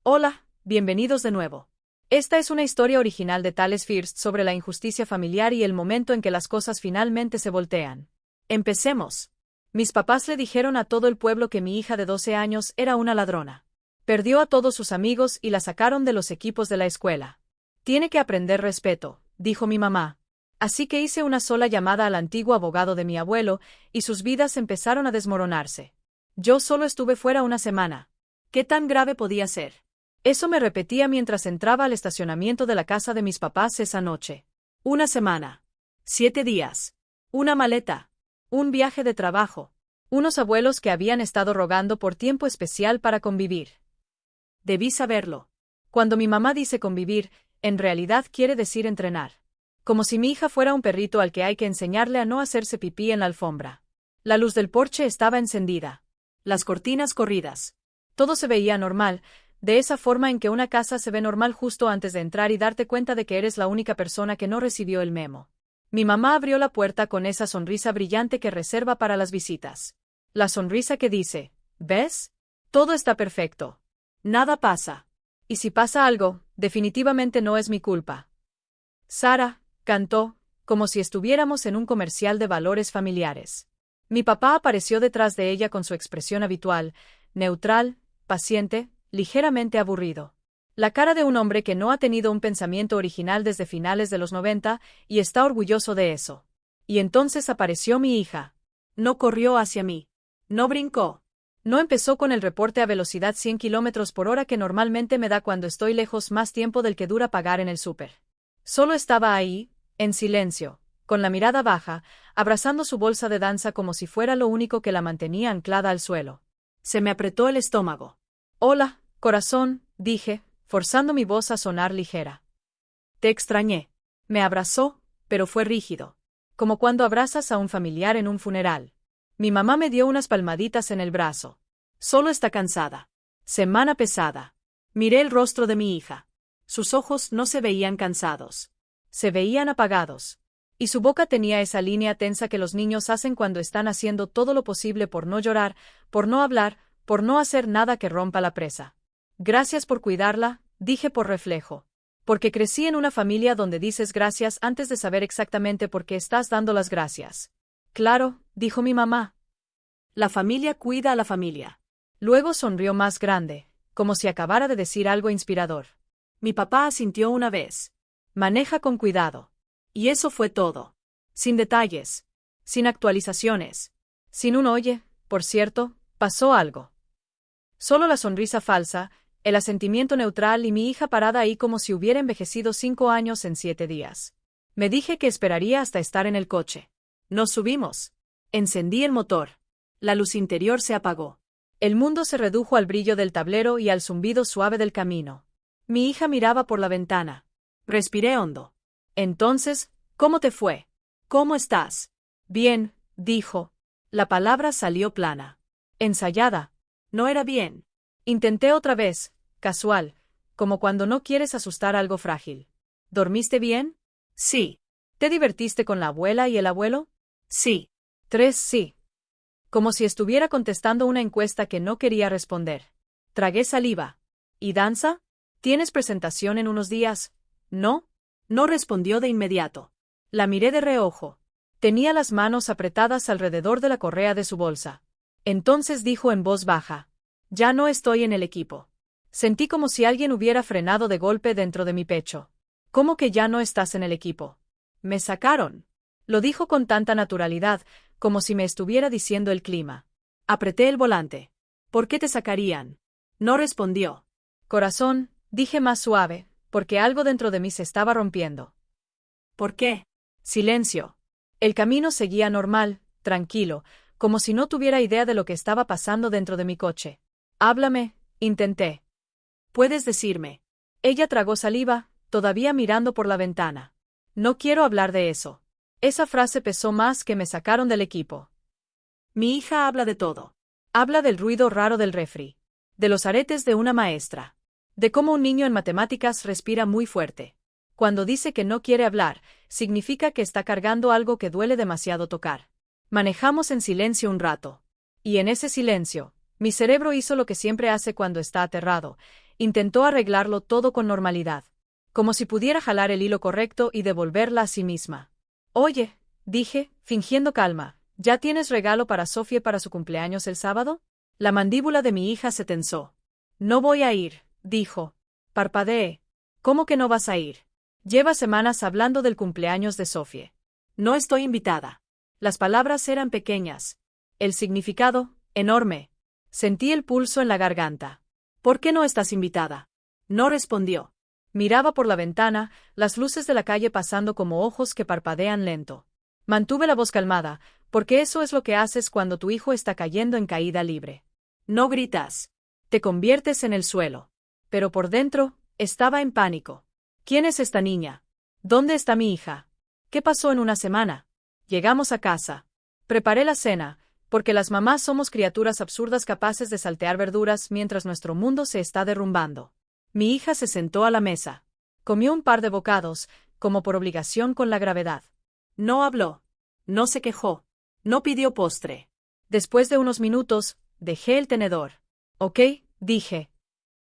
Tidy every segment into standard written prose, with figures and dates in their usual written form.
Hola, bienvenidos de nuevo. Esta es una historia original de Tales First sobre la injusticia familiar y el momento en que las cosas finalmente se voltean. Empecemos. Mis papás le dijeron a todo el pueblo que mi hija de 12 años era una ladrona. Perdió a todos sus amigos y la sacaron de los equipos de la escuela. Tiene que aprender respeto, dijo mi mamá. Así que hice una sola llamada al antiguo abogado de mi abuelo, y sus vidas empezaron a desmoronarse. Yo solo estuve fuera una semana. ¿Qué tan grave podía ser? Eso me repetía mientras entraba al estacionamiento de la casa de mis papás esa noche. Una semana. 7 días. Una maleta. Un viaje de trabajo. Unos abuelos que habían estado rogando por tiempo especial para convivir. Debí saberlo. Cuando mi mamá dice convivir, en realidad quiere decir entrenar. Como si mi hija fuera un perrito al que hay que enseñarle a no hacerse pipí en la alfombra. La luz del porche estaba encendida. Las cortinas corridas. Todo se veía normal, de esa forma en que una casa se ve normal justo antes de entrar y darte cuenta de que eres la única persona que no recibió el memo. Mi mamá abrió la puerta con esa sonrisa brillante que reserva para las visitas. La sonrisa que dice, ¿ves? Todo está perfecto. Nada pasa. Y si pasa algo, definitivamente no es mi culpa. Sara, cantó, como si estuviéramos en un comercial de valores familiares. Mi papá apareció detrás de ella con su expresión habitual, neutral, paciente, ligeramente aburrido. La cara de un hombre que no ha tenido un pensamiento original desde finales de los 90 y está orgulloso de eso. Y entonces apareció mi hija. No corrió hacia mí. No brincó. No empezó con el reporte a velocidad 100 kilómetros por hora que normalmente me da cuando estoy lejos más tiempo del que dura pagar en el súper. Solo estaba ahí, en silencio, con la mirada baja, abrazando su bolsa de danza como si fuera lo único que la mantenía anclada al suelo. Se me apretó el estómago. Hola, corazón, dije, forzando mi voz a sonar ligera. Te extrañé. Me abrazó, pero fue rígido. Como cuando abrazas a un familiar en un funeral. Mi mamá me dio unas palmaditas en el brazo. Solo está cansada. Semana pesada. Miré el rostro de mi hija. Sus ojos no se veían cansados. Se veían apagados. Y su boca tenía esa línea tensa que los niños hacen cuando están haciendo todo lo posible por no llorar, por no hablar, por no hacer nada que rompa la presa. Gracias por cuidarla, dije por reflejo. Porque crecí en una familia donde dices gracias antes de saber exactamente por qué estás dando las gracias. Claro, dijo mi mamá. La familia cuida a la familia. Luego sonrió más grande, como si acabara de decir algo inspirador. Mi papá asintió una vez. Maneja con cuidado. Y eso fue todo. Sin detalles. Sin actualizaciones. Sin un oye, por cierto, pasó algo. Solo la sonrisa falsa, el asentimiento neutral y mi hija parada ahí como si hubiera envejecido 5 años en 7 días. Me dije que esperaría hasta estar en el coche. Nos subimos. Encendí el motor. La luz interior se apagó. El mundo se redujo al brillo del tablero y al zumbido suave del camino. Mi hija miraba por la ventana. Respiré hondo. Entonces, ¿cómo te fue? ¿Cómo estás? Bien, dijo. La palabra salió plana. Ensayada. No era bien. Intenté otra vez, casual, como cuando no quieres asustar algo frágil. ¿Dormiste bien? Sí. ¿Te divertiste con la abuela y el abuelo? Sí. 3 sí. Como si estuviera contestando una encuesta que no quería responder. Tragué saliva. ¿Y danza? ¿Tienes presentación en unos días? ¿No? No respondió de inmediato. La miré de reojo. Tenía las manos apretadas alrededor de la correa de su bolsa. Entonces dijo en voz baja. Ya no estoy en el equipo. Sentí como si alguien hubiera frenado de golpe dentro de mi pecho. ¿Cómo que ya no estás en el equipo? Me sacaron. Lo dijo con tanta naturalidad, como si me estuviera diciendo el clima. Apreté el volante. ¿Por qué te sacarían? No respondió. Corazón, dije más suave, porque algo dentro de mí se estaba rompiendo. ¿Por qué? Silencio. El camino seguía normal, tranquilo, como si no tuviera idea de lo que estaba pasando dentro de mi coche. Háblame, intenté. ¿Puedes decirme? Ella tragó saliva, todavía mirando por la ventana. No quiero hablar de eso. Esa frase pesó más que me sacaron del equipo. Mi hija habla de todo. Habla del ruido raro del refri. De los aretes de una maestra. De cómo un niño en matemáticas respira muy fuerte. Cuando dice que no quiere hablar, significa que está cargando algo que duele demasiado tocar. Manejamos en silencio un rato. Y en ese silencio, mi cerebro hizo lo que siempre hace cuando está aterrado, Intentó arreglarlo todo con normalidad, como si pudiera jalar el hilo correcto y devolverla a sí misma. Oye, dije, fingiendo calma, ¿ya tienes regalo para Sofía para su cumpleaños el sábado? La mandíbula de mi hija se tensó. No voy a ir, dijo. Parpadeé. ¿Cómo que no vas a ir? Lleva semanas hablando del cumpleaños de Sofía. No estoy invitada. Las palabras eran pequeñas. El significado, enorme. Sentí el pulso en la garganta. ¿Por qué no estás invitada? No respondió. Miraba por la ventana, las luces de la calle pasando como ojos que parpadean lento. Mantuve la voz calmada, porque eso es lo que haces cuando tu hijo está cayendo en caída libre. No gritas. Te conviertes en el suelo. Pero por dentro, estaba en pánico. ¿Quién es esta niña? ¿Dónde está mi hija? ¿Qué pasó en una semana? Llegamos a casa. Preparé la cena, porque las mamás somos criaturas absurdas capaces de saltear verduras mientras nuestro mundo se está derrumbando. Mi hija se sentó a la mesa. Comió un par de bocados, como por obligación con la gravedad. No habló. No se quejó. No pidió postre. Después de unos minutos, dejé el tenedor. «Ok», dije.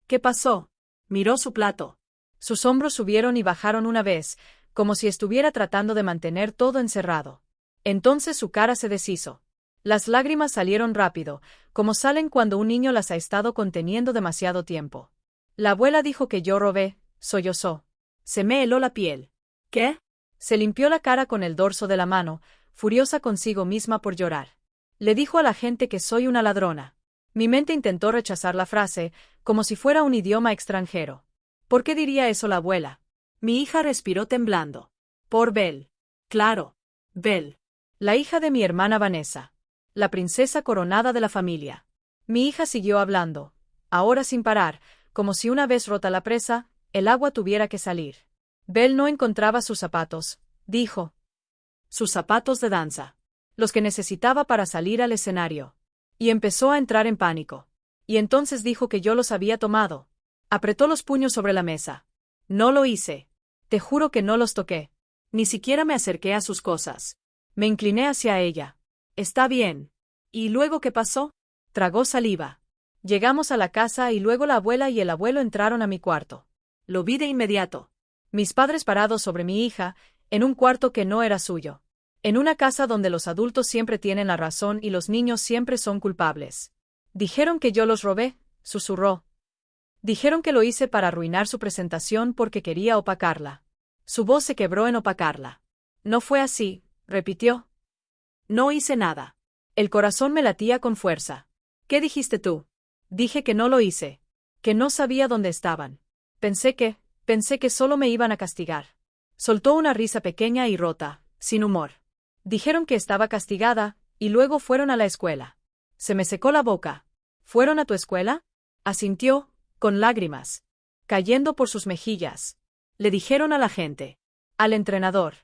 «¿Qué pasó?» Miró su plato. Sus hombros subieron y bajaron una vez, como si estuviera tratando de mantener todo encerrado. Entonces su cara se deshizo. Las lágrimas salieron rápido, como salen cuando un niño las ha estado conteniendo demasiado tiempo. La abuela dijo que yo robé, sollozó. Se me heló la piel. ¿Qué? Se limpió la cara con el dorso de la mano, furiosa consigo misma por llorar. Le dijo a la gente que soy una ladrona. Mi mente intentó rechazar la frase, como si fuera un idioma extranjero. ¿Por qué diría eso la abuela? Mi hija respiró temblando. Por Belle. Claro. Belle. La hija de mi hermana Vanessa. La princesa coronada de la familia. Mi hija siguió hablando, ahora sin parar, como si una vez rota la presa, el agua tuviera que salir. Belle no encontraba sus zapatos, dijo. Sus zapatos de danza. Los que necesitaba para salir al escenario. Y empezó a entrar en pánico. Y entonces dijo que yo los había tomado. Apretó los puños sobre la mesa. No lo hice. Te juro que no los toqué. Ni siquiera me acerqué a sus cosas. Me incliné hacia ella. Está bien. ¿Y luego qué pasó? Tragó saliva. Llegamos a la casa y luego la abuela y el abuelo entraron a mi cuarto. Lo vi de inmediato. Mis padres parados sobre mi hija, en un cuarto que no era suyo. En una casa donde los adultos siempre tienen la razón y los niños siempre son culpables. Dijeron que yo los robé, susurró. Dijeron que lo hice para arruinar su presentación porque quería opacarla. Su voz se quebró en opacarla. No fue así, repitió. No hice nada. El corazón me latía con fuerza. ¿Qué dijiste tú? Dije que no lo hice. Que no sabía dónde estaban. Pensé que solo me iban a castigar. Soltó una risa pequeña y rota, sin humor. Dijeron que estaba castigada, y luego fueron a la escuela. Se me secó la boca. ¿Fueron a tu escuela? Asintió, con lágrimas cayendo por sus mejillas. Le dijeron a la gente. Al entrenador.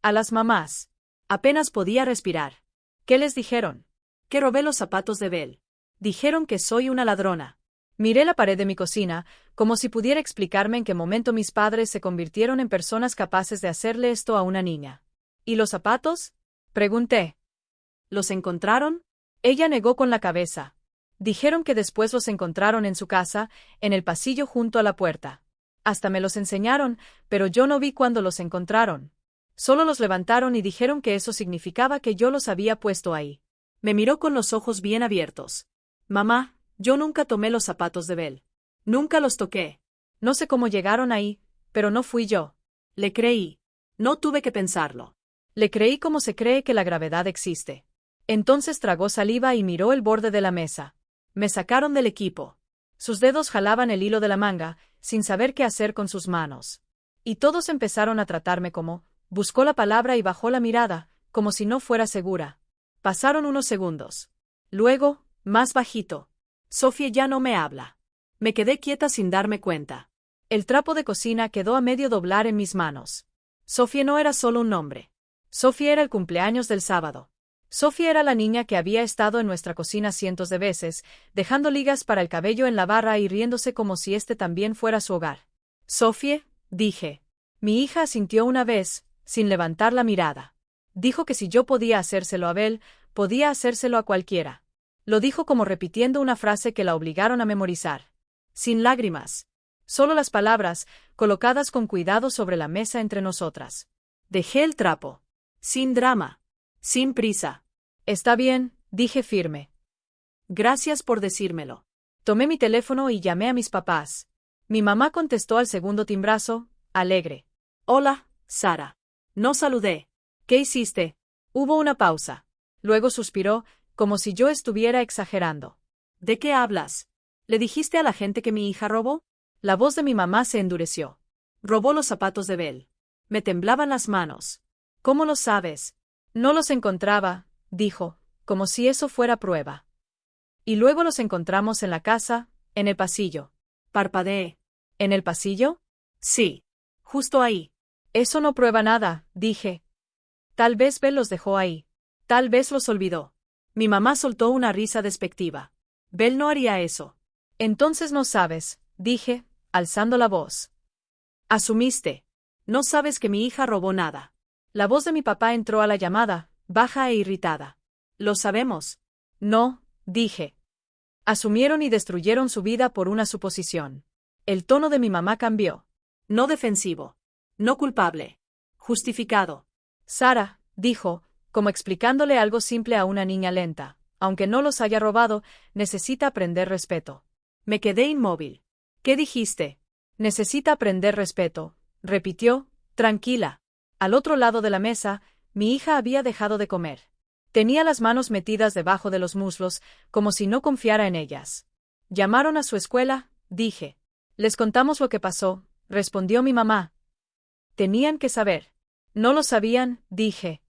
A las mamás. Apenas podía respirar. ¿Qué les dijeron? Que robé los zapatos de Belle. Dijeron que soy una ladrona. Miré la pared de mi cocina, como si pudiera explicarme en qué momento mis padres se convirtieron en personas capaces de hacerle esto a una niña. ¿Y los zapatos? Pregunté. ¿Los encontraron? Ella negó con la cabeza. Dijeron que después los encontraron en su casa, en el pasillo junto a la puerta. Hasta me los enseñaron, pero yo no vi cuando los encontraron. Solo los levantaron y dijeron que eso significaba que yo los había puesto ahí. Me miró con los ojos bien abiertos. Mamá, yo nunca tomé los zapatos de Belle. Nunca los toqué. No sé cómo llegaron ahí, pero no fui yo. Le creí. No tuve que pensarlo. Le creí como se cree que la gravedad existe. Entonces tragó saliva y miró el borde de la mesa. Me sacaron del equipo. Sus dedos jalaban el hilo de la manga, sin saber qué hacer con sus manos. Y todos empezaron a tratarme como, buscó la palabra y bajó la mirada, como si no fuera segura. Pasaron unos segundos. Luego, más bajito. Sofía ya no me habla. Me quedé quieta sin darme cuenta. El trapo de cocina quedó a medio doblar en mis manos. Sofía no era solo un nombre. Sofía era el cumpleaños del sábado. Sofía era la niña que había estado en nuestra cocina cientos de veces, dejando ligas para el cabello en la barra y riéndose como si este también fuera su hogar. Sofía, dije. Mi hija asintió una vez, sin levantar la mirada. Dijo que si yo podía hacérselo a Belle, podía hacérselo a cualquiera. Lo dijo como repitiendo una frase que la obligaron a memorizar. Sin lágrimas. Solo las palabras, colocadas con cuidado sobre la mesa entre nosotras. Dejé el trapo. Sin drama. Sin prisa. Está bien, dije firme. Gracias por decírmelo. Tomé mi teléfono y llamé a mis papás. Mi mamá contestó al segundo timbrazo, alegre. Hola, Sara. No saludé. ¿Qué hiciste? Hubo una pausa. Luego suspiró, como si yo estuviera exagerando. ¿De qué hablas? ¿Le dijiste a la gente que mi hija robó? La voz de mi mamá se endureció. Robó los zapatos de Belle. Me temblaban las manos. ¿Cómo lo sabes? No los encontraba, dijo, como si eso fuera prueba. Y luego los encontramos en la casa, en el pasillo. Parpadeé. ¿En el pasillo? Sí. Justo ahí. Eso no prueba nada, dije. Tal vez Belle los dejó ahí. Tal vez los olvidó. Mi mamá soltó una risa despectiva. Belle no haría eso. Entonces no sabes, dije, alzando la voz. Asumiste. No sabes que mi hija robó nada. La voz de mi papá entró a la llamada, baja e irritada. Lo sabemos. No, dije. Asumieron y destruyeron su vida por una suposición. El tono de mi mamá cambió. No defensivo. No culpable. Justificado. Sara, dijo, como explicándole algo simple a una niña lenta, aunque no los haya robado, necesita aprender respeto. Me quedé inmóvil. ¿Qué dijiste? Necesita aprender respeto, repitió, tranquila. Al otro lado de la mesa, mi hija había dejado de comer. Tenía las manos metidas debajo de los muslos, como si no confiara en ellas. Llamaron a su escuela, dije. Les contamos lo que pasó, respondió mi mamá. Tenían que saber. No lo sabían, dije.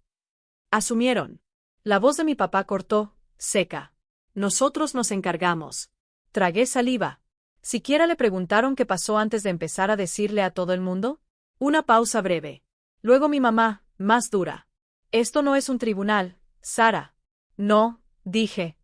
Asumieron. La voz de mi papá cortó, seca. Nosotros nos encargamos. Tragué saliva. ¿Siquiera le preguntaron qué pasó antes de empezar a decirle a todo el mundo? Una pausa breve. Luego mi mamá, más dura. Esto no es un tribunal, Sara. No, dije.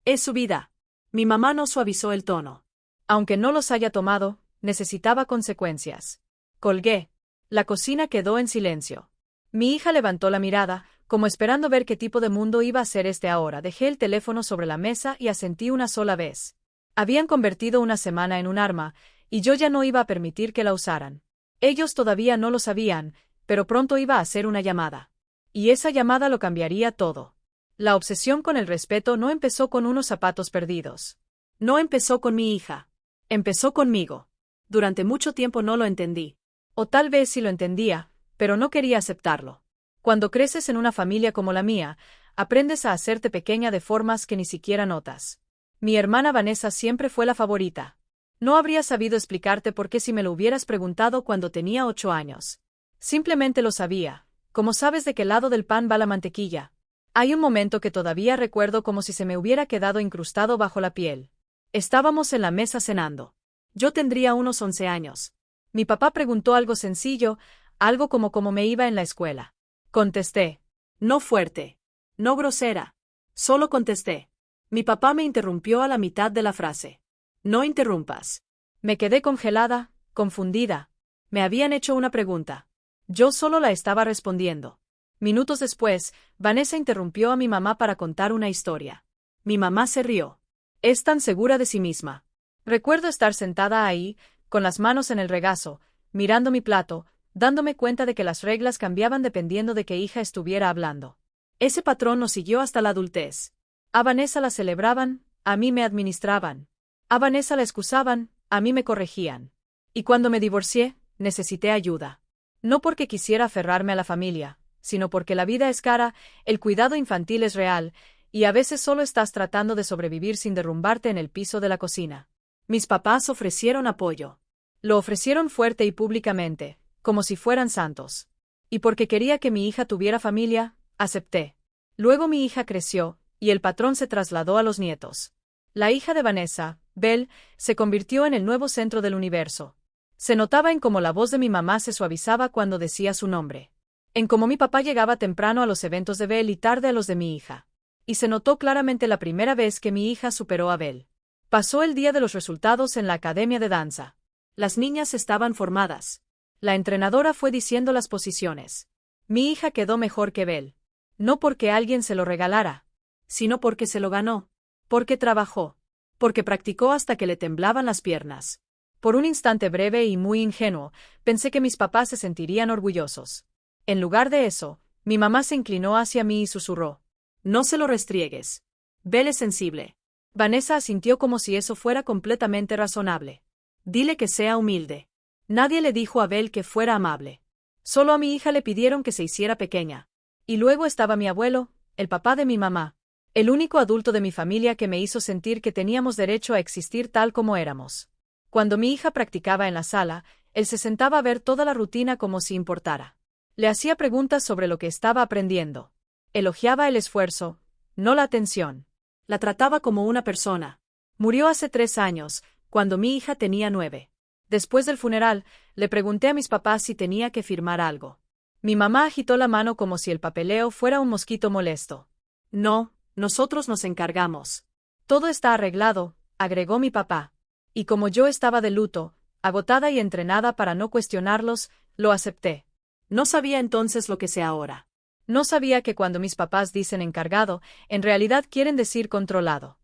Es su vida. Mi mamá no suavizó el tono. Aunque no los haya tomado, necesitaba consecuencias. Colgué. La cocina quedó en silencio. Mi hija levantó la mirada, como esperando ver qué tipo de mundo iba a ser este ahora. Dejé el teléfono sobre la mesa y asentí una sola vez. Habían convertido una semana en un arma, y yo ya no iba a permitir que la usaran. Ellos todavía no lo sabían, pero pronto iba a hacer una llamada. Y esa llamada lo cambiaría todo. La obsesión con el respeto no empezó con unos zapatos perdidos. No empezó con mi hija. Empezó conmigo. Durante mucho tiempo no lo entendí. O tal vez sí lo entendía, pero no quería aceptarlo. Cuando creces en una familia como la mía, aprendes a hacerte pequeña de formas que ni siquiera notas. Mi hermana Vanessa siempre fue la favorita. No habría sabido explicarte por qué si me lo hubieras preguntado cuando tenía 8 años. Simplemente lo sabía, como sabes de qué lado del pan va la mantequilla. Hay un momento que todavía recuerdo como si se me hubiera quedado incrustado bajo la piel. Estábamos en la mesa cenando. Yo tendría unos 11 años. Mi papá preguntó algo sencillo, algo como cómo me iba en la escuela. Contesté. No fuerte. No grosera. Solo contesté. Mi papá me interrumpió a la mitad de la frase. No interrumpas. Me quedé congelada, confundida. Me habían hecho una pregunta. Yo solo la estaba respondiendo. Minutos después, Vanessa interrumpió a mi mamá para contar una historia. Mi mamá se rió. Es tan segura de sí misma. Recuerdo estar sentada ahí, con las manos en el regazo, mirando mi plato, dándome cuenta de que las reglas cambiaban dependiendo de qué hija estuviera hablando. Ese patrón nos siguió hasta la adultez. A Vanessa la celebraban, a mí me administraban. A Vanessa la excusaban, a mí me corregían. Y cuando me divorcié, necesité ayuda. No porque quisiera aferrarme a la familia, sino porque la vida es cara, el cuidado infantil es real, y a veces solo estás tratando de sobrevivir sin derrumbarte en el piso de la cocina. Mis papás ofrecieron apoyo. Lo ofrecieron fuerte y públicamente, como si fueran santos. Y porque quería que mi hija tuviera familia, acepté. Luego mi hija creció, y el patrón se trasladó a los nietos. La hija de Vanessa, Belle, se convirtió en el nuevo centro del universo. Se notaba en cómo la voz de mi mamá se suavizaba cuando decía su nombre. En cómo mi papá llegaba temprano a los eventos de Belle y tarde a los de mi hija. Y se notó claramente la primera vez que mi hija superó a Belle. Pasó el día de los resultados en la academia de danza. Las niñas estaban formadas. La entrenadora fue diciendo las posiciones. Mi hija quedó mejor que Belle. No porque alguien se lo regalara, sino porque se lo ganó. Porque trabajó. Porque practicó hasta que le temblaban las piernas. Por un instante breve y muy ingenuo, pensé que mis papás se sentirían orgullosos. En lugar de eso, mi mamá se inclinó hacia mí y susurró: No se lo restriegues. Vele sensible. Vanessa asintió como si eso fuera completamente razonable. Dile que sea humilde. Nadie le dijo a Bel que fuera amable. Solo a mi hija le pidieron que se hiciera pequeña. Y luego estaba mi abuelo, el papá de mi mamá, el único adulto de mi familia que me hizo sentir que teníamos derecho a existir tal como éramos. Cuando mi hija practicaba en la sala, él se sentaba a ver toda la rutina como si importara. Le hacía preguntas sobre lo que estaba aprendiendo. Elogiaba el esfuerzo, no la atención. La trataba como una persona. Murió hace 3 años, cuando mi hija tenía 9. Después del funeral, le pregunté a mis papás si tenía que firmar algo. Mi mamá agitó la mano como si el papeleo fuera un mosquito molesto. No, nosotros nos encargamos. Todo está arreglado, agregó mi papá. Y como yo estaba de luto, agotada y entrenada para no cuestionarlos, lo acepté. No sabía entonces lo que sé ahora. No sabía que cuando mis papás dicen encargado, en realidad quieren decir controlado.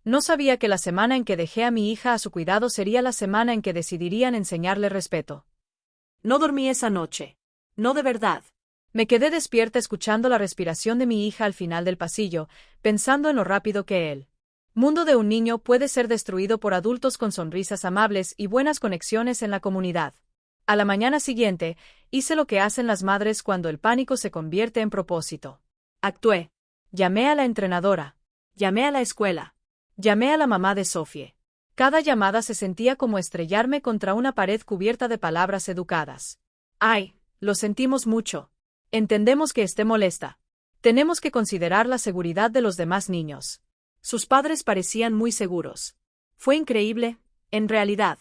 No sabía que la semana en que dejé a mi hija a su cuidado sería la semana en que decidirían enseñarle respeto. No dormí esa noche. No de verdad. Me quedé despierta escuchando la respiración de mi hija al final del pasillo, pensando en lo rápido que el mundo de un niño puede ser destruido por adultos con sonrisas amables y buenas conexiones en la comunidad. A la mañana siguiente, hice lo que hacen las madres cuando el pánico se convierte en propósito. Actué. Llamé a la entrenadora. Llamé a la escuela. Llamé a la mamá de Sophie. Cada llamada se sentía como estrellarme contra una pared cubierta de palabras educadas. Ay, lo sentimos mucho. Entendemos que esté molesta. Tenemos que considerar la seguridad de los demás niños. Sus padres parecían muy seguros. Fue increíble, en realidad.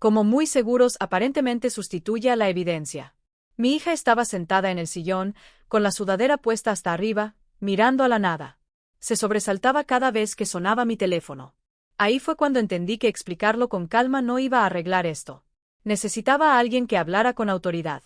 Como muy seguros aparentemente sustituye a la evidencia. Mi hija estaba sentada en el sillón, con la sudadera puesta hasta arriba, mirando a la nada. Se sobresaltaba cada vez que sonaba mi teléfono. Ahí fue cuando entendí que explicarlo con calma no iba a arreglar esto. Necesitaba a alguien que hablara con autoridad.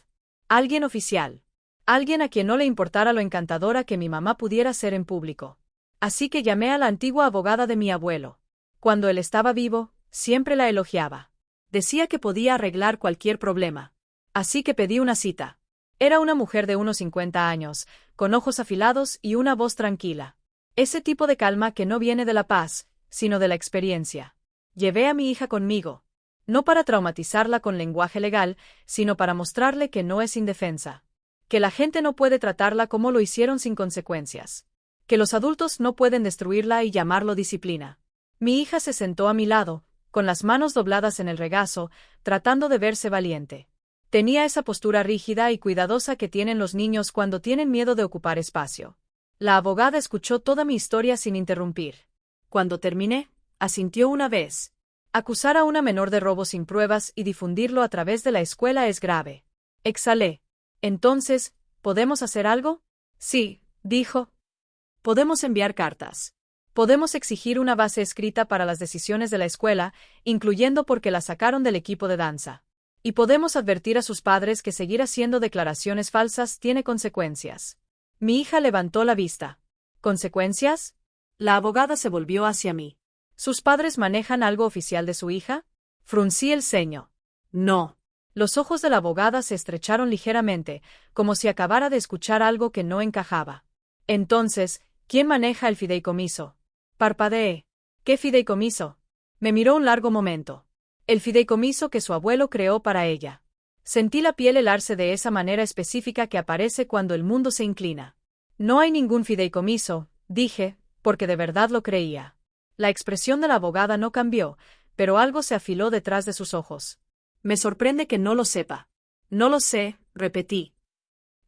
Alguien oficial. Alguien a quien no le importara lo encantadora que mi mamá pudiera ser en público. Así que llamé a la antigua abogada de mi abuelo. Cuando él estaba vivo, siempre la elogiaba. Decía que podía arreglar cualquier problema. Así que pedí una cita. Era una mujer de unos 50 años, con ojos afilados y una voz tranquila. Ese tipo de calma que no viene de la paz, sino de la experiencia. Llevé a mi hija conmigo. No para traumatizarla con lenguaje legal, sino para mostrarle que no es indefensa. Que la gente no puede tratarla como lo hicieron sin consecuencias. Que los adultos no pueden destruirla y llamarlo disciplina. Mi hija se sentó a mi lado, con las manos dobladas en el regazo, tratando de verse valiente. Tenía esa postura rígida y cuidadosa que tienen los niños cuando tienen miedo de ocupar espacio. La abogada escuchó toda mi historia sin interrumpir. Cuando terminé, asintió una vez. Acusar a una menor de robo sin pruebas y difundirlo a través de la escuela es grave. Exhalé. Entonces, ¿podemos hacer algo? Sí, dijo. Podemos enviar cartas. Podemos exigir una base escrita para las decisiones de la escuela, incluyendo porque la sacaron del equipo de danza. Y podemos advertir a sus padres que seguir haciendo declaraciones falsas tiene consecuencias. Mi hija levantó la vista. ¿Consecuencias? La abogada se volvió hacia mí. ¿Sus padres manejan algo oficial de su hija? Fruncí el ceño. No. Los ojos de la abogada se estrecharon ligeramente, como si acabara de escuchar algo que no encajaba. Entonces, ¿quién maneja el fideicomiso? Parpadeé. ¿Qué fideicomiso? Me miró un largo momento. El fideicomiso que su abuelo creó para ella. Sentí la piel helarse de esa manera específica que aparece cuando el mundo se inclina. No hay ningún fideicomiso, dije, porque de verdad lo creía. La expresión de la abogada no cambió, pero algo se afiló detrás de sus ojos. Me sorprende que no lo sepa. No lo sé, repetí.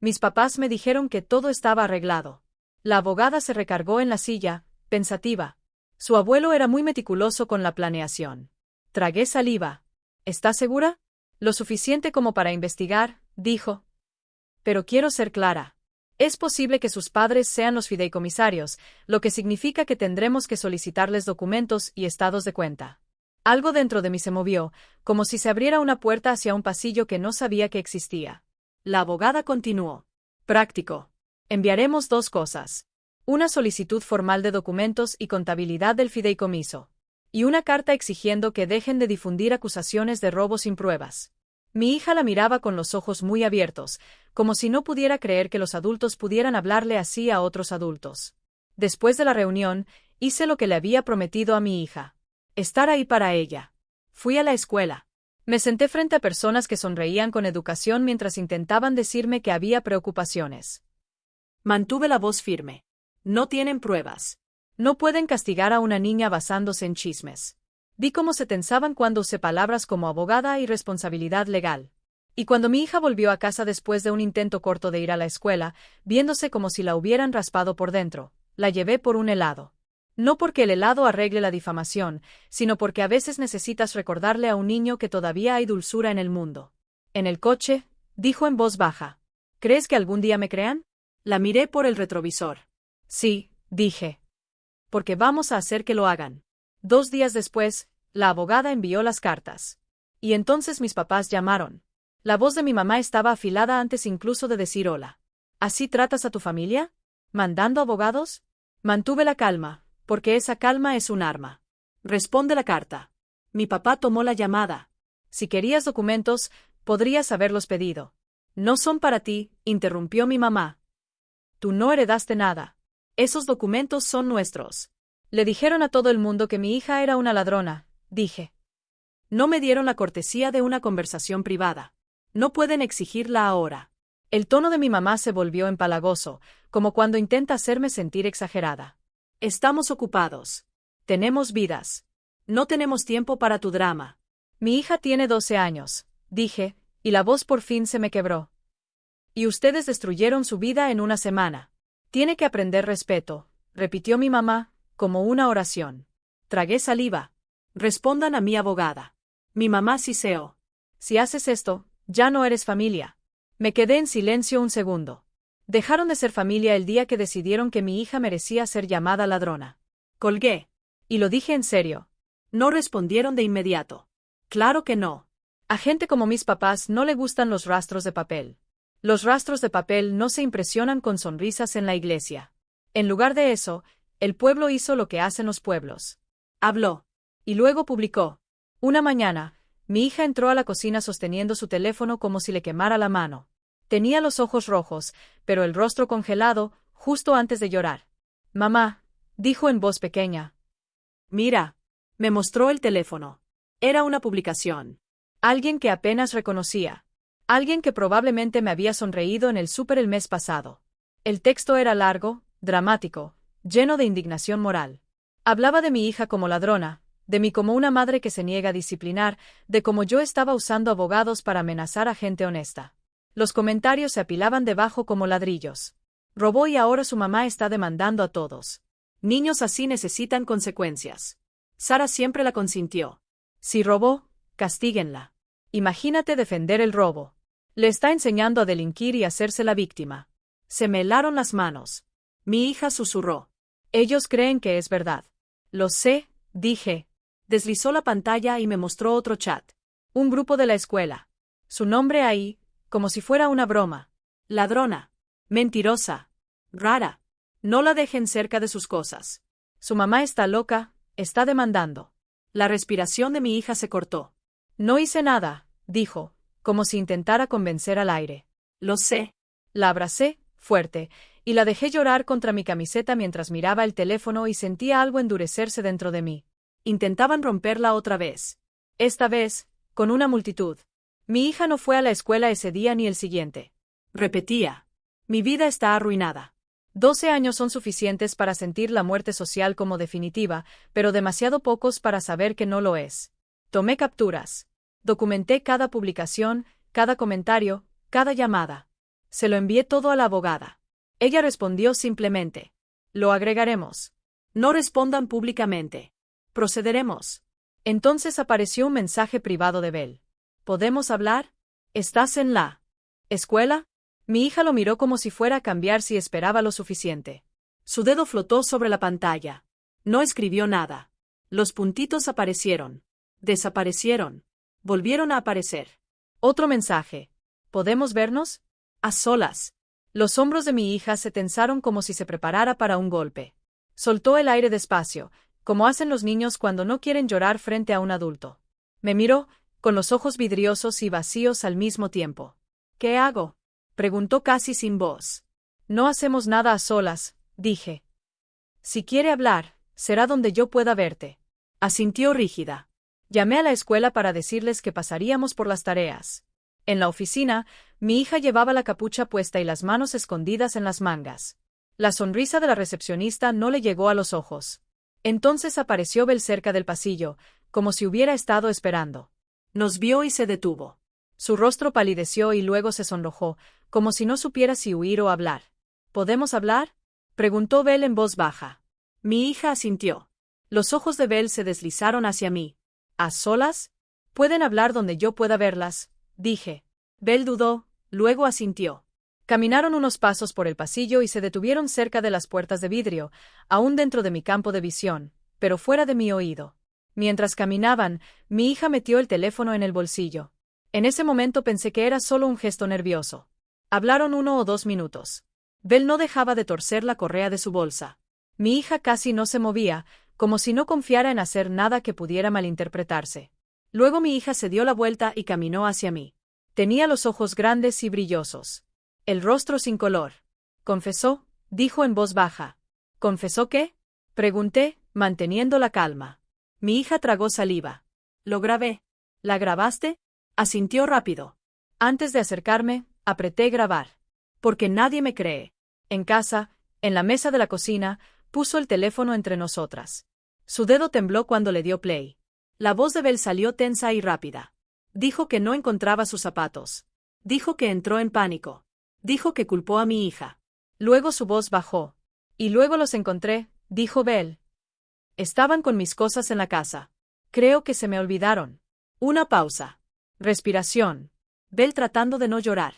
Mis papás me dijeron que todo estaba arreglado. La abogada se recargó en la silla, pensativa. Su abuelo era muy meticuloso con la planeación. Tragué saliva. ¿Estás segura? Lo suficiente como para investigar, dijo. Pero quiero ser clara. Es posible que sus padres sean los fideicomisarios, lo que significa que tendremos que solicitarles documentos y estados de cuenta. Algo dentro de mí se movió, como si se abriera una puerta hacia un pasillo que no sabía que existía. La abogada continuó. Práctico. Enviaremos 2 cosas. Una solicitud formal de documentos y contabilidad del fideicomiso. Y una carta exigiendo que dejen de difundir acusaciones de robo sin pruebas. Mi hija la miraba con los ojos muy abiertos, como si no pudiera creer que los adultos pudieran hablarle así a otros adultos. Después de la reunión, hice lo que le había prometido a mi hija. Estar ahí para ella. Fui a la escuela. Me senté frente a personas que sonreían con educación mientras intentaban decirme que había preocupaciones. Mantuve la voz firme. No tienen pruebas. No pueden castigar a una niña basándose en chismes. Vi cómo se tensaban cuando usé palabras como abogada y responsabilidad legal. Y cuando mi hija volvió a casa después de un intento corto de ir a la escuela, viéndose como si la hubieran raspado por dentro, la llevé por un helado. No porque el helado arregle la difamación, sino porque a veces necesitas recordarle a un niño que todavía hay dulzura en el mundo. En el coche, dijo en voz baja. ¿Crees que algún día me crean? La miré por el retrovisor. Sí, dije. Porque vamos a hacer que lo hagan. 2 días después, la abogada envió las cartas. Y entonces mis papás llamaron. La voz de mi mamá estaba afilada antes incluso de decir hola. ¿Así tratas a tu familia? ¿Mandando abogados? Mantuve la calma, porque esa calma es un arma. Responde la carta. Mi papá tomó la llamada. Si querías documentos, podrías haberlos pedido. No son para ti, interrumpió mi mamá. Tú no heredaste nada. Esos documentos son nuestros. Le dijeron a todo el mundo que mi hija era una ladrona, dije. No me dieron la cortesía de una conversación privada. No pueden exigirla ahora. El tono de mi mamá se volvió empalagoso, como cuando intenta hacerme sentir exagerada. Estamos ocupados. Tenemos vidas. No tenemos tiempo para tu drama. Mi hija tiene 12 años, dije, y la voz por fin se me quebró. Y ustedes destruyeron su vida en una semana. Tiene que aprender respeto, repitió mi mamá, como una oración. Tragué saliva. Respondan a mi abogada. Mi mamá siseó. Si haces esto, ya no eres familia. Me quedé en silencio un segundo. Dejaron de ser familia el día que decidieron que mi hija merecía ser llamada ladrona. Colgué. Y lo dije en serio. No respondieron de inmediato. Claro que no. A gente como mis papás no le gustan los rastros de papel. Los rastros de papel no se impresionan con sonrisas en la iglesia. En lugar de eso, el pueblo hizo lo que hacen los pueblos. Habló. Y luego publicó. Una mañana, mi hija entró a la cocina sosteniendo su teléfono como si le quemara la mano. Tenía los ojos rojos, pero el rostro congelado, justo antes de llorar. Mamá, dijo en voz pequeña. Mira. Me mostró el teléfono. Era una publicación. Alguien que apenas reconocía. Alguien que probablemente me había sonreído en el súper el mes pasado. El texto era largo, dramático, lleno de indignación moral. Hablaba de mi hija como ladrona, de mí como una madre que se niega a disciplinar, de cómo yo estaba usando abogados para amenazar a gente honesta. Los comentarios se apilaban debajo como ladrillos. Robó y ahora su mamá está demandando a todos. Niños así necesitan consecuencias. Sara siempre la consintió. Si robó, castíguenla. Imagínate defender el robo. Le está enseñando a delinquir y hacerse la víctima. Se me helaron las manos. Mi hija susurró. Ellos creen que es verdad. Lo sé, dije. Deslizó la pantalla y me mostró otro chat. Un grupo de la escuela. Su nombre ahí, como si fuera una broma. Ladrona. Mentirosa. Rara. No la dejen cerca de sus cosas. Su mamá está loca, está demandando. La respiración de mi hija se cortó. No hice nada, dijo, como si intentara convencer al aire. Lo sé. La abracé, fuerte, y la dejé llorar contra mi camiseta mientras miraba el teléfono y sentía algo endurecerse dentro de mí. Intentaban romperla otra vez. Esta vez, con una multitud. Mi hija no fue a la escuela ese día ni el siguiente. Repetía. Mi vida está arruinada. 12 años son suficientes para sentir la muerte social como definitiva, pero demasiado pocos para saber que no lo es. Tomé capturas. Documenté cada publicación, cada comentario, cada llamada. Se lo envié todo a la abogada. Ella respondió simplemente. Lo agregaremos. No respondan públicamente. Procederemos. Entonces apareció un mensaje privado de Bell. ¿Podemos hablar? ¿Estás en la escuela? Mi hija lo miró como si fuera a cambiar si esperaba lo suficiente. Su dedo flotó sobre la pantalla. No escribió nada. Los puntitos aparecieron. Desaparecieron. Volvieron a aparecer. Otro mensaje. ¿Podemos vernos? A solas. Los hombros de mi hija se tensaron como si se preparara para un golpe. Soltó el aire despacio, como hacen los niños cuando no quieren llorar frente a un adulto. Me miró, con los ojos vidriosos y vacíos al mismo tiempo. ¿Qué hago?, preguntó casi sin voz. No hacemos nada a solas, dije. Si quiere hablar, será donde yo pueda verte. Asintió rígida. Llamé a la escuela para decirles que pasaríamos por las tareas. En la oficina, mi hija llevaba la capucha puesta y las manos escondidas en las mangas. La sonrisa de la recepcionista no le llegó a los ojos. Entonces apareció Bel cerca del pasillo, como si hubiera estado esperando. Nos vio y se detuvo. Su rostro palideció y luego se sonrojó, como si no supiera si huir o hablar. ¿Podemos hablar?, preguntó Bel en voz baja. Mi hija asintió. Los ojos de Bel se deslizaron hacia mí. ¿A solas? Pueden hablar donde yo pueda verlas, dije. Bel dudó, luego asintió. Caminaron unos pasos por el pasillo y se detuvieron cerca de las puertas de vidrio, aún dentro de mi campo de visión, pero fuera de mi oído. Mientras caminaban, mi hija metió el teléfono en el bolsillo. En ese momento pensé que era solo un gesto nervioso. Hablaron 1 o 2 minutos. Bel no dejaba de torcer la correa de su bolsa. Mi hija casi no se movía, como si no confiara en hacer nada que pudiera malinterpretarse. Luego mi hija se dio la vuelta y caminó hacia mí. Tenía los ojos grandes y brillosos. El rostro sin color. Confesó, dijo en voz baja. ¿Confesó qué?, pregunté, manteniendo la calma. Mi hija tragó saliva. Lo grabé. ¿La grabaste?, asintió rápido. Antes de acercarme, apreté grabar. Porque nadie me cree. En casa, en la mesa de la cocina, puso el teléfono entre nosotras. Su dedo tembló cuando le dio play. La voz de Bel salió tensa y rápida. Dijo que no encontraba sus zapatos. Dijo que entró en pánico. Dijo que culpó a mi hija. Luego su voz bajó. Y luego los encontré, dijo Bel. Estaban con mis cosas en la casa. Creo que se me olvidaron. Una pausa. Respiración. Bel tratando de no llorar.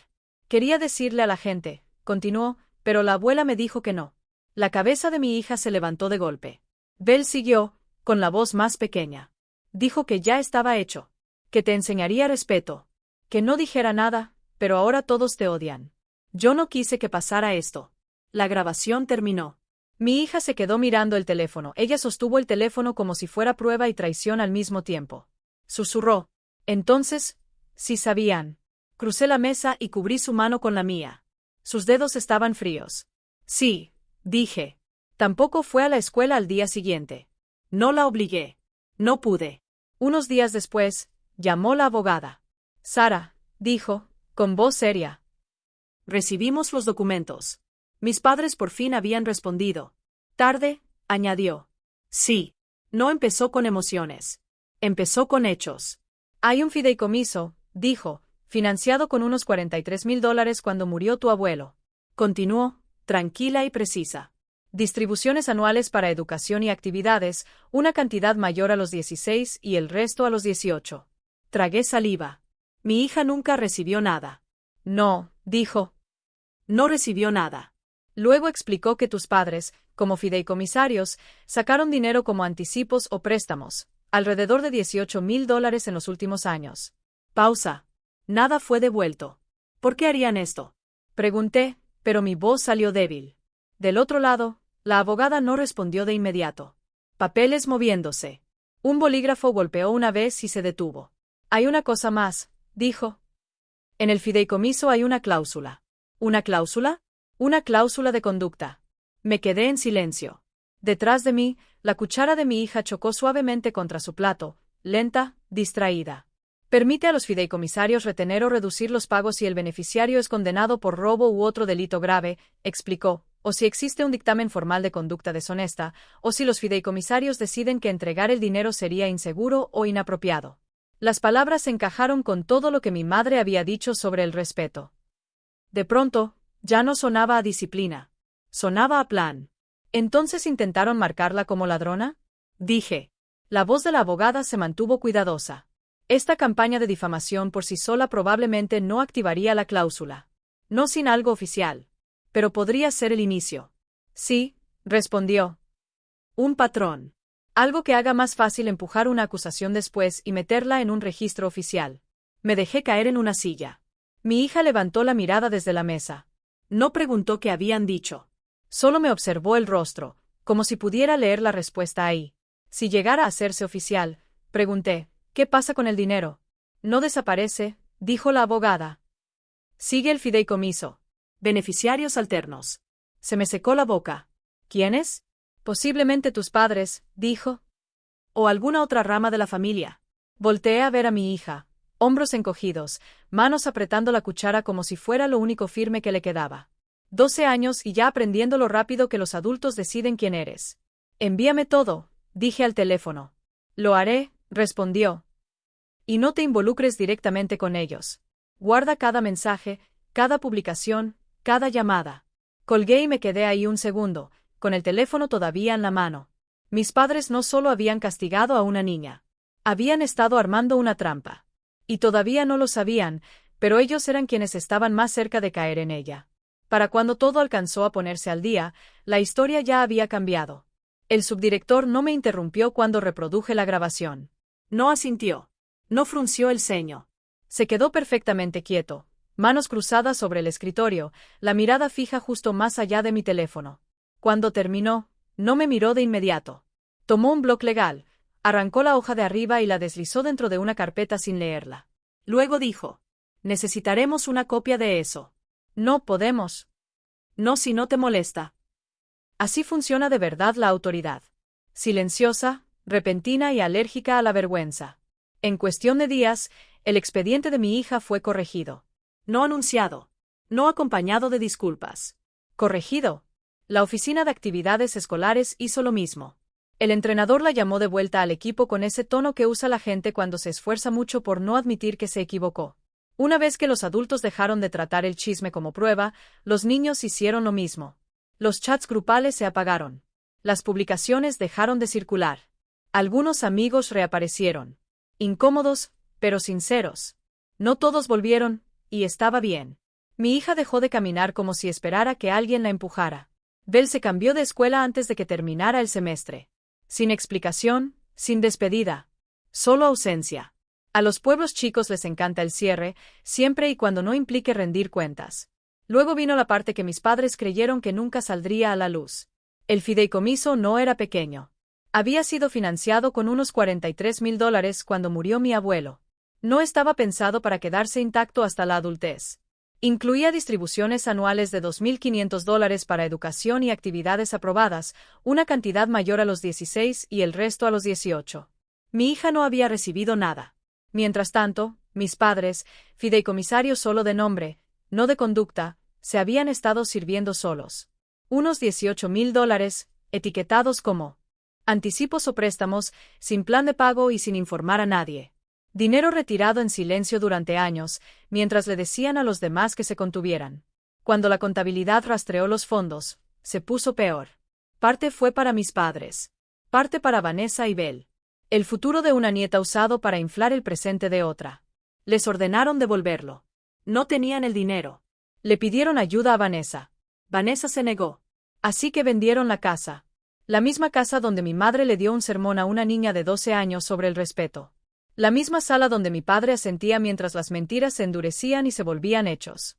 Quería decirle a la gente, continuó, pero la abuela me dijo que no. La cabeza de mi hija se levantó de golpe. Bel siguió, con la voz más pequeña. Dijo que ya estaba hecho. Que te enseñaría respeto. Que no dijera nada, pero ahora todos te odian. Yo no quise que pasara esto. La grabación terminó. Mi hija se quedó mirando el teléfono. Ella sostuvo el teléfono como si fuera prueba y traición al mismo tiempo. Susurró. Entonces, sí sabían. Crucé la mesa y cubrí su mano con la mía. Sus dedos estaban fríos. Sí, dije. Tampoco fue a la escuela al día siguiente. No la obligué. No pude. Unos días después, llamó la abogada. Sara, dijo, con voz seria. Recibimos los documentos. Mis padres por fin habían respondido. Tarde, añadió. Sí. No empezó con emociones. Empezó con hechos. Hay un fideicomiso, dijo, financiado con unos $43,000 cuando murió tu abuelo. Continuó, tranquila y precisa. Distribuciones anuales para educación y actividades, una cantidad mayor a los 16 y el resto a los 18. Tragué saliva. Mi hija nunca recibió nada. No, dijo. No recibió nada. Luego explicó que tus padres, como fideicomisarios, sacaron dinero como anticipos o préstamos, alrededor de $18,000 en los últimos años. Pausa. Nada fue devuelto. ¿Por qué harían esto?, pregunté, pero mi voz salió débil. Del otro lado, la abogada no respondió de inmediato. Papeles moviéndose. Un bolígrafo golpeó una vez y se detuvo. Hay una cosa más, dijo. En el fideicomiso hay una cláusula. ¿Una cláusula? Una cláusula de conducta. Me quedé en silencio. Detrás de mí, la cuchara de mi hija chocó suavemente contra su plato, lenta, distraída. Permite a los fideicomisarios retener o reducir los pagos si el beneficiario es condenado por robo u otro delito grave, explicó, o si existe un dictamen formal de conducta deshonesta, o si los fideicomisarios deciden que entregar el dinero sería inseguro o inapropiado. Las palabras encajaron con todo lo que mi madre había dicho sobre el respeto. De pronto, ya no sonaba a disciplina. Sonaba a plan. ¿Entonces intentaron marcarla como ladrona?, dije. La voz de la abogada se mantuvo cuidadosa. Esta campaña de difamación por sí sola probablemente no activaría la cláusula. No sin algo oficial. Pero podría ser el inicio. Sí, respondió. Un patrón. Algo que haga más fácil empujar una acusación después y meterla en un registro oficial. Me dejé caer en una silla. Mi hija levantó la mirada desde la mesa. No preguntó qué habían dicho. Solo me observó el rostro, como si pudiera leer la respuesta ahí. Si llegara a hacerse oficial, pregunté, ¿qué pasa con el dinero? No desaparece, dijo la abogada. Sigue el fideicomiso. Beneficiarios alternos. Se me secó la boca. ¿Quiénes? Posiblemente tus padres, dijo. O alguna otra rama de la familia. Volteé a ver a mi hija, hombros encogidos, manos apretando la cuchara como si fuera lo único firme que le quedaba. 12 años y ya aprendiendo lo rápido que los adultos deciden quién eres. Envíame todo, dije al teléfono. Lo haré, respondió. Y no te involucres directamente con ellos. Guarda cada mensaje, cada publicación, cada llamada. Colgué y me quedé ahí un segundo, con el teléfono todavía en la mano. Mis padres no solo habían castigado a una niña. Habían estado armando una trampa. Y todavía no lo sabían, pero ellos eran quienes estaban más cerca de caer en ella. Para cuando todo alcanzó a ponerse al día, la historia ya había cambiado. El subdirector no me interrumpió cuando reproduje la grabación. No asintió. No frunció el ceño. Se quedó perfectamente quieto, manos cruzadas sobre el escritorio, la mirada fija justo más allá de mi teléfono. Cuando terminó, no me miró de inmediato. Tomó un bloc legal, arrancó la hoja de arriba y la deslizó dentro de una carpeta sin leerla. Luego dijo: necesitaremos una copia de eso. No podemos. No si no te molesta. Así funciona de verdad la autoridad. Silenciosa, repentina y alérgica a la vergüenza. En cuestión de días, el expediente de mi hija fue corregido. No anunciado. No acompañado de disculpas. Corregido. La oficina de actividades escolares hizo lo mismo. El entrenador la llamó de vuelta al equipo con ese tono que usa la gente cuando se esfuerza mucho por no admitir que se equivocó. Una vez que los adultos dejaron de tratar el chisme como prueba, los niños hicieron lo mismo. Los chats grupales se apagaron. Las publicaciones dejaron de circular. Algunos amigos reaparecieron. Incómodos, pero sinceros. No todos volvieron, y estaba bien. Mi hija dejó de caminar como si esperara que alguien la empujara. Belle se cambió de escuela antes de que terminara el semestre. Sin explicación, sin despedida. Solo ausencia. A los pueblos chicos les encanta el cierre, siempre y cuando no implique rendir cuentas. Luego vino la parte que mis padres creyeron que nunca saldría a la luz. El fideicomiso no era pequeño. Había sido financiado con unos $43,000 cuando murió mi abuelo. No estaba pensado para quedarse intacto hasta la adultez. Incluía distribuciones anuales de $2,500 para educación y actividades aprobadas, una cantidad mayor a los 16 y el resto a los 18. Mi hija no había recibido nada. Mientras tanto, mis padres, fideicomisarios solo de nombre, no de conducta, se habían estado sirviendo solos. Unos $18,000, etiquetados como anticipos o préstamos, sin plan de pago y sin informar a nadie. Dinero retirado en silencio durante años, mientras le decían a los demás que se contuvieran. Cuando la contabilidad rastreó los fondos, se puso peor. Parte fue para mis padres. Parte para Vanessa y Belle. El futuro de una nieta usado para inflar el presente de otra. Les ordenaron devolverlo. No tenían el dinero. Le pidieron ayuda a Vanessa. Vanessa se negó. Así que vendieron la casa. La misma casa donde mi madre le dio un sermón a una niña de 12 años sobre el respeto. La misma sala donde mi padre asentía mientras las mentiras se endurecían y se volvían hechos.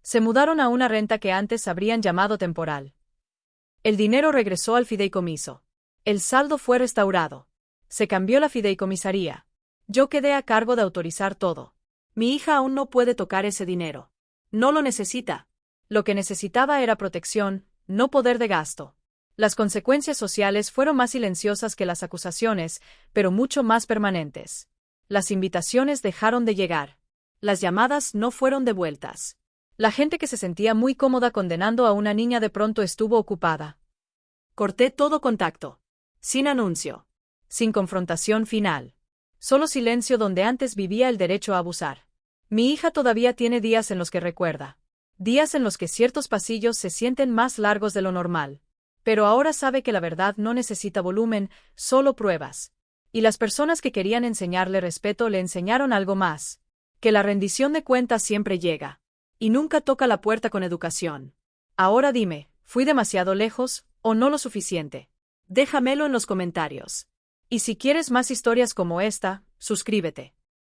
Se mudaron a una renta que antes habrían llamado temporal. El dinero regresó al fideicomiso. El saldo fue restaurado. Se cambió la fideicomisaría. Yo quedé a cargo de autorizar todo. Mi hija aún no puede tocar ese dinero. No lo necesita. Lo que necesitaba era protección, no poder de gasto. Las consecuencias sociales fueron más silenciosas que las acusaciones, pero mucho más permanentes. Las invitaciones dejaron de llegar. Las llamadas no fueron devueltas. La gente que se sentía muy cómoda condenando a una niña de pronto estuvo ocupada. Corté todo contacto. Sin anuncio. Sin confrontación final. Solo silencio donde antes vivía el derecho a abusar. Mi hija todavía tiene días en los que recuerda. Días en los que ciertos pasillos se sienten más largos de lo normal. Pero ahora sabe que la verdad no necesita volumen, solo pruebas. Y las personas que querían enseñarle respeto le enseñaron algo más. Que la rendición de cuentas siempre llega. Y nunca toca la puerta con educación. Ahora dime, ¿fui demasiado lejos, o no lo suficiente? Déjamelo en los comentarios. Y si quieres más historias como esta, suscríbete.